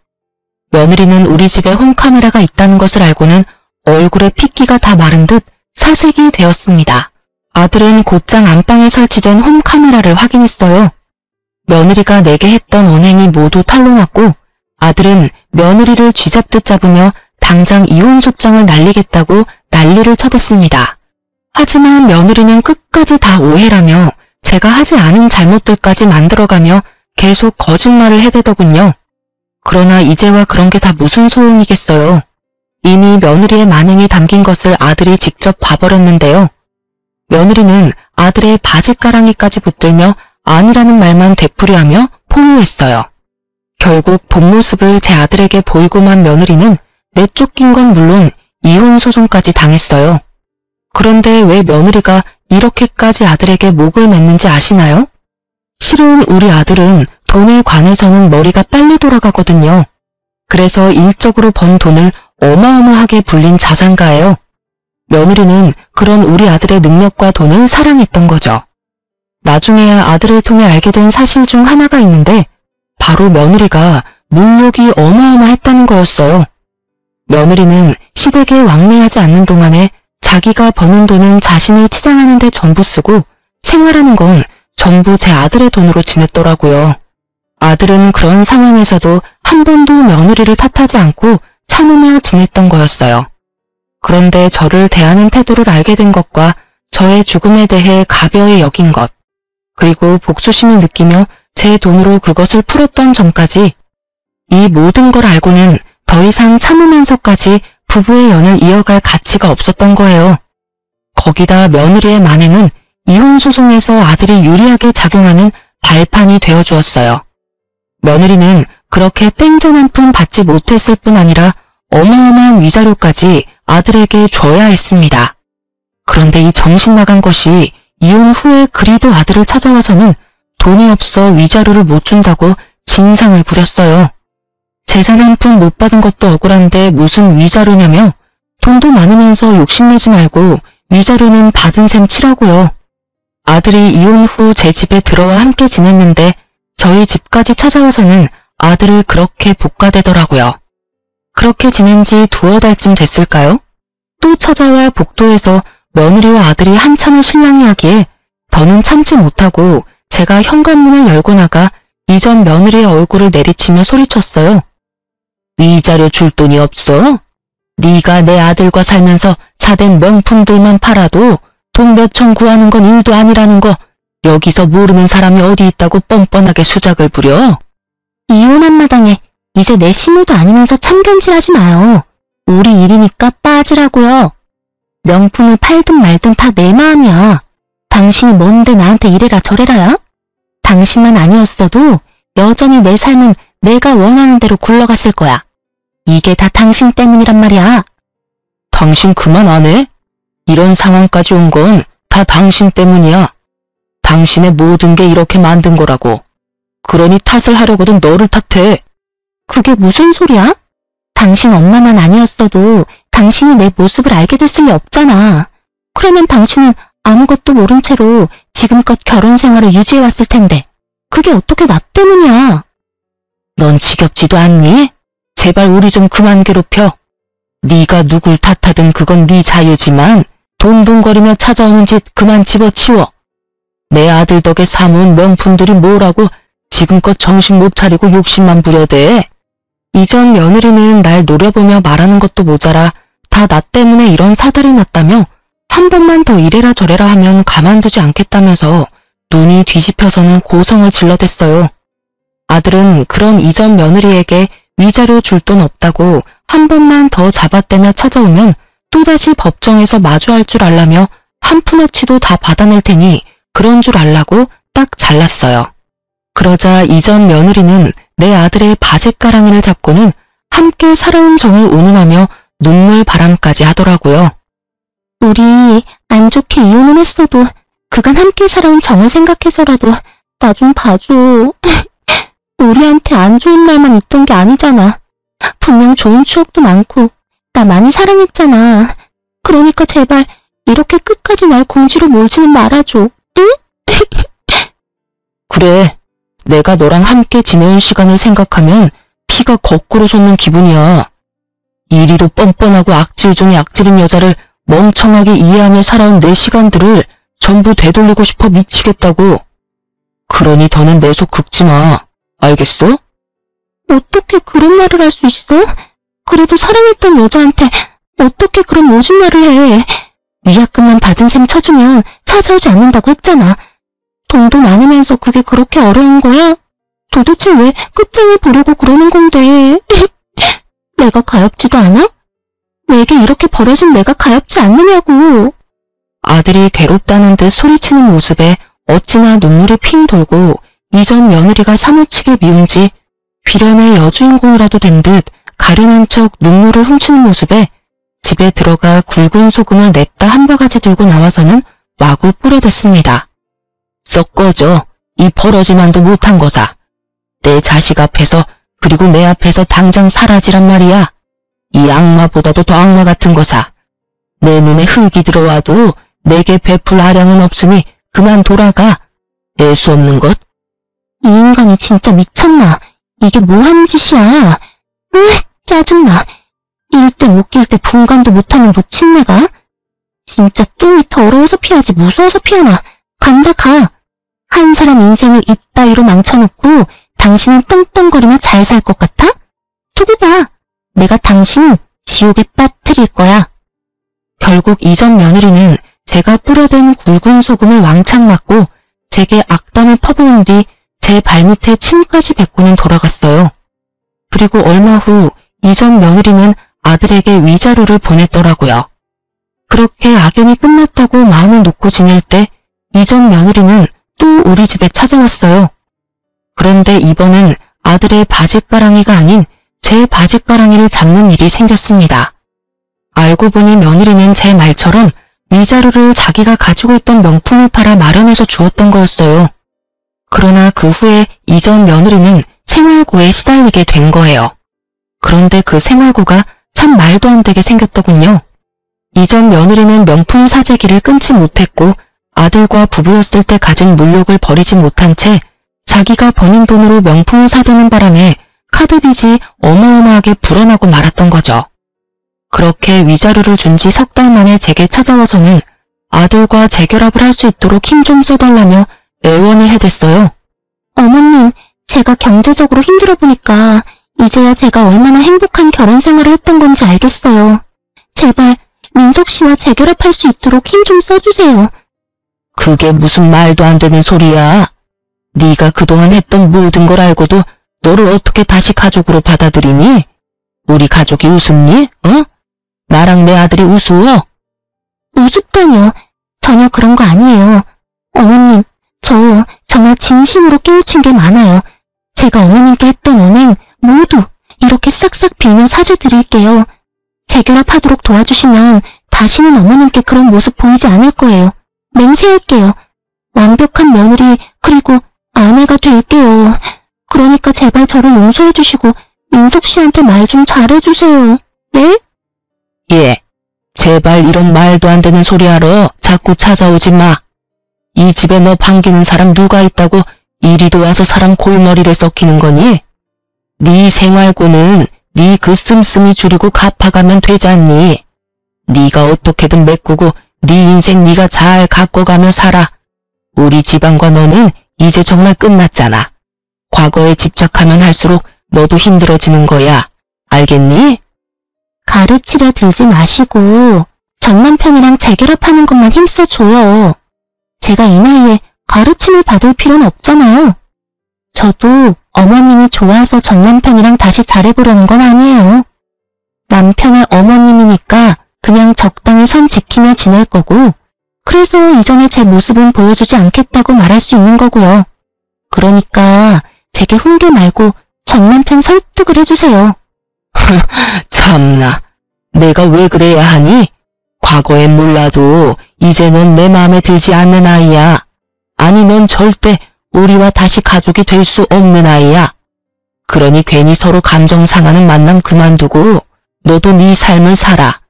며느리는 우리 집에 홈카메라가 있다는 것을 알고는 얼굴에 핏기가 다 마른 듯 사색이 되었습니다. 아들은 곧장 안방에 설치된 홈카메라를 확인했어요. 며느리가 내게 했던 언행이 모두 탄로났고 아들은 며느리를 쥐잡듯 잡으며 당장 이혼 소장을 날리겠다고 난리를 쳐댔습니다. 하지만 며느리는 끝까지 다 오해라며 제가 하지 않은 잘못들까지 만들어가며 계속 거짓말을 해대더군요. 그러나 이제와 그런 게 다 무슨 소용이겠어요. 이미 며느리의 만행이 담긴 것을 아들이 직접 봐버렸는데요. 며느리는 아들의 바지가랑이까지 붙들며 아니라는 말만 되풀이하며 포효했어요. 결국 본 모습을 제 아들에게 보이고만 며느리는 내쫓긴 건 물론 이혼 소송까지 당했어요. 그런데 왜 며느리가 이렇게까지 아들에게 목을 맸는지 아시나요? 실은 우리 아들은 돈에 관해서는 머리가 빨리 돌아가거든요. 그래서 일적으로 번 돈을 어마어마하게 불린 자산가예요. 며느리는 그런 우리 아들의 능력과 돈을 사랑했던 거죠. 나중에야 아들을 통해 알게 된 사실 중 하나가 있는데 바로 며느리가 물욕이 어마어마했다는 거였어요. 며느리는 시댁에 왕래하지 않는 동안에 자기가 버는 돈은 자신을 치장하는 데 전부 쓰고 생활하는 건 전부 제 아들의 돈으로 지냈더라고요. 아들은 그런 상황에서도 한 번도 며느리를 탓하지 않고 참으며 지냈던 거였어요. 그런데 저를 대하는 태도를 알게 된 것과 저의 죽음에 대해 가벼이 여긴 것, 그리고 복수심을 느끼며 제 돈으로 그것을 풀었던 점까지 이 모든 걸 알고는 더 이상 참으면서까지 부부의 연을 이어갈 가치가 없었던 거예요. 거기다 며느리의 만행은 이혼 소송에서 아들이 유리하게 작용하는 발판이 되어주었어요. 며느리는 그렇게 땡전 한 푼 받지 못했을 뿐 아니라 어마어마한 위자료까지 아들에게 줘야 했습니다. 그런데 이 정신 나간 것이 이혼 후에 그리도 아들을 찾아와서는 돈이 없어 위자료를 못 준다고 진상을 부렸어요. 재산 한 푼 못 받은 것도 억울한데 무슨 위자료냐며 돈도 많으면서 욕심내지 말고 위자료는 받은 셈 치라고요. 아들이 이혼 후 제 집에 들어와 함께 지냈는데 저희 집까지 찾아와서는 아들을 그렇게 볶아대더라고요. 그렇게 지낸 지 두어 달쯤 됐을까요? 또 찾아와 복도에서 며느리와 아들이 한참을 실랑이하기에 더는 참지 못하고 제가 현관문을 열고 나가 이전 며느리의 얼굴을 내리치며 소리쳤어요. 위자료 줄 돈이 없어? 네가 내 아들과 살면서 사된 명품들만 팔아도 돈 몇천 구하는 건 일도 아니라는 거 여기서 모르는 사람이 어디 있다고 뻔뻔하게 수작을 부려? 이혼한 마당에 이제 내 시무도 아니면서 참견질하지 마요. 우리 일이니까 빠지라고요. 명품을 팔든 말든 다 내 마음이야. 당신이 뭔데 나한테 이래라 저래라야? 당신만 아니었어도 여전히 내 삶은 내가 원하는 대로 굴러갔을 거야. 이게 다 당신 때문이란 말이야. 당신 그만 안 해? 이런 상황까지 온 건 다 당신 때문이야. 당신의 모든 게 이렇게 만든 거라고. 그러니 탓을 하려거든 너를 탓해. 그게 무슨 소리야? 당신 엄마만 아니었어도 당신이 내 모습을 알게 됐을 리 없잖아. 그러면 당신은 아무것도 모른 채로 지금껏 결혼 생활을 유지해왔을 텐데 그게 어떻게 나 때문이야? 넌 지겹지도 않니? 제발 우리 좀 그만 괴롭혀. 네가 누굴 탓하든 그건 네 자유지만 돈돈거리며 찾아오는 짓 그만 집어치워. 내 아들 덕에 사모은 명품들이 뭐라고 지금껏 정신 못 차리고 욕심만 부려대. 이전 며느리는 날 노려보며 말하는 것도 모자라 다 나 때문에 이런 사달이 났다며 한 번만 더 이래라 저래라 하면 가만두지 않겠다면서 눈이 뒤집혀서는 고성을 질러댔어요. 아들은 그런 이전 며느리에게 위자료 줄 돈 없다고 한 번만 더 잡아떼며 찾아오면 또다시 법정에서 마주할 줄 알라며 한 푼어치도 다 받아낼 테니 그런 줄 알라고 딱 잘랐어요. 그러자 이전 며느리는 내 아들의 바짓가랑이를 잡고는 함께 살아온 정을 운운하며 눈물 바람까지 하더라고요. 우리 안 좋게 이혼을 했어도 그간 함께 살아온 정을 생각해서라도 나 좀 봐줘. 우리한테 안 좋은 날만 있던 게 아니잖아. 분명 좋은 추억도 많고 나 많이 사랑했잖아. 그러니까 제발 이렇게 끝까지 날 궁지로 몰지는 말아줘. 응? 그래, 내가 너랑 함께 지내온 시간을 생각하면 피가 거꾸로 솟는 기분이야. 이리도 뻔뻔하고 악질 중에 악질인 여자를 멍청하게 이해하며 살아온 내 시간들을 전부 되돌리고 싶어 미치겠다고. 그러니 더는 내 속 긁지 마. 알겠어? 어떻게 그런 말을 할 수 있어? 그래도 사랑했던 여자한테 어떻게 그런 모진 말을 해. 위약금만 받은 셈 쳐주면 찾아오지 않는다고 했잖아. 돈도 많으면서 그게 그렇게 어려운 거야? 도대체 왜 끝장을 보려고 그러는 건데. 내가 가엾지도 않아? 내게 이렇게 버려진 내가 가엾지 않느냐고. 아들이 괴롭다는 듯 소리치는 모습에 어찌나 눈물이 핑 돌고 이전 며느리가 사무치게 미운지 비련의 여주인공이라도 된 듯 가련한 척 눈물을 훔치는 모습에 집에 들어가 굵은 소금을 냅다 한 바가지 들고 나와서는 마구 뿌려댔습니다. 썩 꺼져. 이 버러지만도 못한 거사. 내 자식 앞에서 그리고 내 앞에서 당장 사라지란 말이야. 이 악마보다도 더 악마 같은 거사. 내 눈에 흙이 들어와도 내게 베풀 아량은 없으니 그만 돌아가. 애수 없는 것. 이 인간이 진짜 미쳤나? 이게 뭐 하는 짓이야? 짜증나. 일 때 못 낄 때 분간도 못하는 놓친내가? 진짜 똥이 더러워서 피하지 무서워서 피하나? 간다 가. 한 사람 인생을 이따위로 망쳐놓고 당신은 떵떵거리며 잘 살 것 같아? 두고 봐. 내가 당신 지옥에 빠뜨릴 거야. 결국 이전 며느리는 제가 뿌려댄 굵은 소금을 왕창 맞고 제게 악담을 퍼부은 뒤 제 발밑에 침까지 뱉고는 돌아갔어요. 그리고 얼마 후 이전 며느리는 아들에게 위자료를 보냈더라고요. 그렇게 악연이 끝났다고 마음을 놓고 지낼 때 이전 며느리는 또 우리 집에 찾아왔어요. 그런데 이번엔 아들의 바짓가랑이가 아닌 제 바짓가랑이를 잡는 일이 생겼습니다. 알고 보니 며느리는 제 말처럼 위자료를 자기가 가지고 있던 명품을 팔아 마련해서 주었던 거였어요. 그러나 그 후에 이전 며느리는 생활고에 시달리게 된 거예요. 그런데 그 생활고가 참 말도 안 되게 생겼더군요. 이전 며느리는 명품 사재기를 끊지 못했고 아들과 부부였을 때 가진 물욕을 버리지 못한 채 자기가 버는 돈으로 명품을 사드는 바람에 카드 빚이 어마어마하게 불어나고 말았던 거죠. 그렇게 위자료를 준 지 석 달 만에 제게 찾아와서는 아들과 재결합을 할 수 있도록 힘 좀 써달라며 애원을 해댔어요. 어머님, 제가 경제적으로 힘들어 보니까 이제야 제가 얼마나 행복한 결혼 생활을 했던 건지 알겠어요. 제발 민석 씨와 재결합할 수 있도록 힘 좀 써주세요. 그게 무슨 말도 안 되는 소리야. 네가 그동안 했던 모든 걸 알고도 너를 어떻게 다시 가족으로 받아들이니? 우리 가족이 우습니? 어? 나랑 내 아들이 우스워? 우습다뇨. 전혀 그런 거 아니에요. 어머님, 저 정말 진심으로 깨우친 게 많아요. 제가 어머님께 했던 언행 모두 이렇게 싹싹 빌며 사죄드릴게요. 재결합하도록 도와주시면 다시는 어머님께 그런 모습 보이지 않을 거예요. 맹세할게요. 완벽한 며느리 그리고 아내가 될게요. 그러니까 제발 저를 용서해 주시고 민석 씨한테 말 좀 잘해주세요. 네? 예, 제발 이런 말도 안 되는 소리 하러 자꾸 찾아오지 마. 이 집에 너 반기는 사람 누가 있다고 이리도 와서 사람 골머리를 썩히는 거니? 네 생활고는 네 그 씀씀이 줄이고 갚아가면 되지 않니? 네가 어떻게든 메꾸고 네 인생 네가 잘 가꿔가며 살아. 우리 집안과 너는 이제 정말 끝났잖아. 과거에 집착하면 할수록 너도 힘들어지는 거야. 알겠니? 가르치려 들지 마시고 전 남편이랑 재결합하는 것만 힘써줘요. 제가 이 나이에 가르침을 받을 필요는 없잖아요. 저도 어머님이 좋아서 전 남편이랑 다시 잘해보려는 건 아니에요. 남편의 어머님이니까 그냥 적당히 선 지키며 지낼 거고 그래서 이전에 제 모습은 보여주지 않겠다고 말할 수 있는 거고요. 그러니까 제게 훈계 말고 전 남편 설득을 해주세요. 참나, 내가 왜 그래야 하니? 과거엔 몰라도 이제 넌 내 마음에 들지 않는 아이야. 아니 넌 절대 우리와 다시 가족이 될 수 없는 아이야. 그러니 괜히 서로 감정 상하는 만남 그만두고 너도 네 삶을 살아.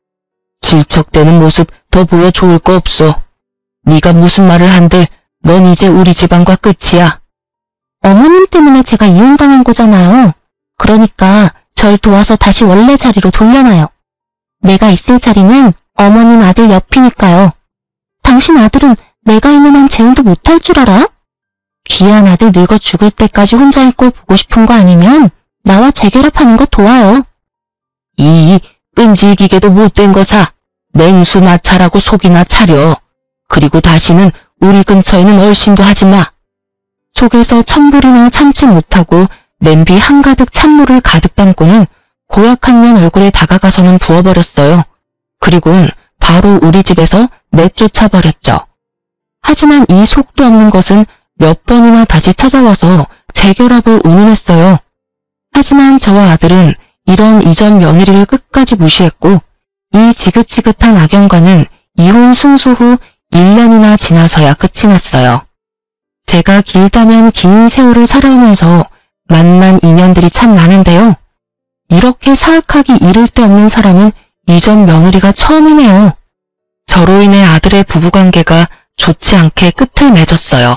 질척대는 모습 더 보여 좋을 거 없어. 네가 무슨 말을 한들 넌 이제 우리 집안과 끝이야. 어머님 때문에 제가 이혼당한 거잖아요. 그러니까 절 도와서 다시 원래 자리로 돌려놔요. 내가 있을 자리는 어머님 아들 옆이니까요. 당신 아들은 내가 있는 한 재혼도 못할 줄 알아? 귀한 아들 늙어 죽을 때까지 혼자 있고 보고 싶은 거 아니면 나와 재결합하는 거 도와요. 이 끈질기게도 못된 거사. 냉수 마찰하고 속이나 차려. 그리고 다시는 우리 근처에는 얼씬도 하지 마. 속에서 천불이나 참지 못하고 냄비 한가득 찬물을 가득 담고는 고약한 년 얼굴에 다가가서는 부어버렸어요. 그리고는 바로 우리 집에서 내쫓아버렸죠. 하지만 이 속도 없는 것은 몇 번이나 다시 찾아와서 재결합을 운운했어요. 하지만 저와 아들은 이런 이전 며느리를 끝까지 무시했고 이 지긋지긋한 악연과는 이혼 승소 후 1년이나 지나서야 끝이 났어요. 제가 길다면 긴 세월을 살아오면서 만난 인연들이 참 많은데요. 이렇게 사악하기 이를 데 없는 사람은 이전 며느리가 처음이네요. 저로 인해 아들의 부부관계가 좋지 않게 끝을 맺었어요.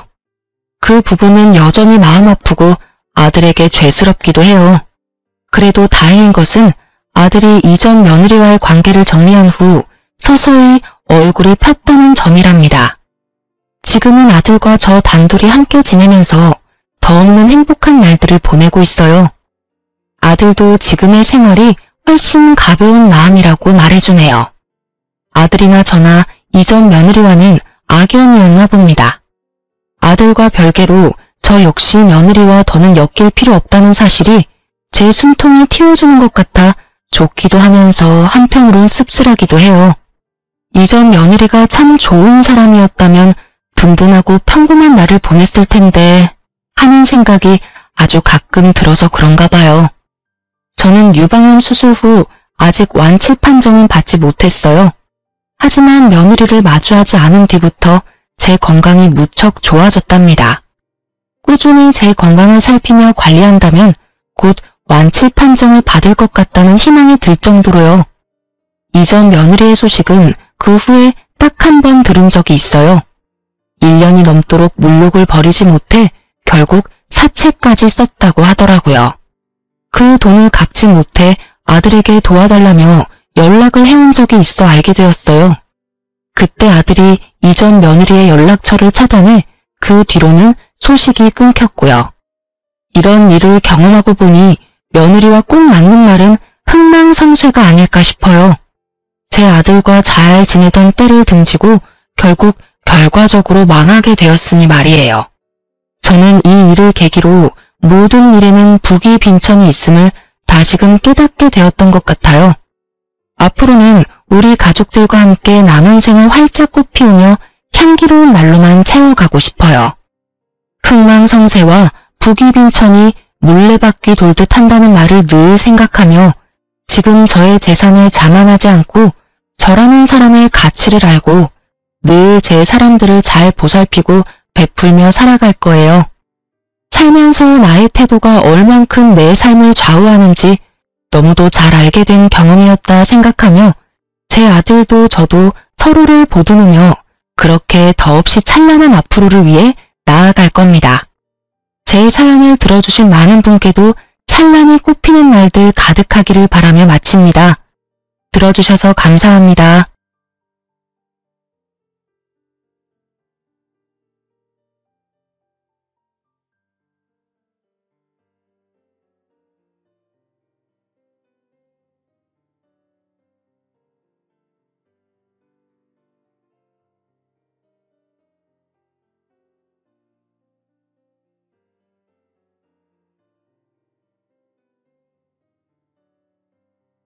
그 부부는 여전히 마음 아프고 아들에게 죄스럽기도 해요. 그래도 다행인 것은 아들이 이전 며느리와의 관계를 정리한 후 서서히 얼굴이 폈다는 점이랍니다. 지금은 아들과 저 단둘이 함께 지내면서 더 없는 행복한 날들을 보내고 있어요. 아들도 지금의 생활이 훨씬 가벼운 마음이라고 말해주네요. 아들이나 저나 이전 며느리와는 악연이었나 봅니다. 아들과 별개로 저 역시 며느리와 더는 엮일 필요 없다는 사실이 제 숨통을 틔워주는 것 같아 좋기도 하면서 한편으론 씁쓸하기도 해요. 이전 며느리가 참 좋은 사람이었다면 든든하고 평범한 날을 보냈을 텐데 하는 생각이 아주 가끔 들어서 그런가 봐요. 저는 유방암 수술 후 아직 완치 판정은 받지 못했어요. 하지만 며느리를 마주하지 않은 뒤부터 제 건강이 무척 좋아졌답니다. 꾸준히 제 건강을 살피며 관리한다면 곧 완치 판정을 받을 것 같다는 희망이 들 정도로요. 이전 며느리의 소식은 그 후에 딱 한 번 들은 적이 있어요. 1년이 넘도록 물욕을 버리지 못해 결국 사채까지 썼다고 하더라고요. 그 돈을 갚지 못해 아들에게 도와달라며 연락을 해온 적이 있어 알게 되었어요. 그때 아들이 이전 며느리의 연락처를 차단해 그 뒤로는 소식이 끊겼고요. 이런 일을 경험하고 보니 며느리와 꼭 맞는 말은 흥망성쇠가 아닐까 싶어요. 제 아들과 잘 지내던 때를 등지고 결국 결과적으로 망하게 되었으니 말이에요. 저는 이 일을 계기로 모든 일에는 부귀 빈천이 있음을 다시금 깨닫게 되었던 것 같아요. 앞으로는 우리 가족들과 함께 남은 생을 활짝 꽃피우며 향기로운 날로만 채워가고 싶어요. 흥망성쇠와 부귀 빈천이 물레바퀴 돌듯 한다는 말을 늘 생각하며 지금 저의 재산에 자만하지 않고 저라는 사람의 가치를 알고 늘 제 사람들을 잘 보살피고 베풀며 살아갈 거예요. 살면서 나의 태도가 얼만큼 내 삶을 좌우하는지 너무도 잘 알게 된 경험이었다 생각하며 제 아들도 저도 서로를 보듬으며 그렇게 더없이 찬란한 앞으로를 위해 나아갈 겁니다. 제 사연을 들어주신 많은 분께도 찬란히 꽃피는 날들 가득하기를 바라며 마칩니다. 들어주셔서 감사합니다.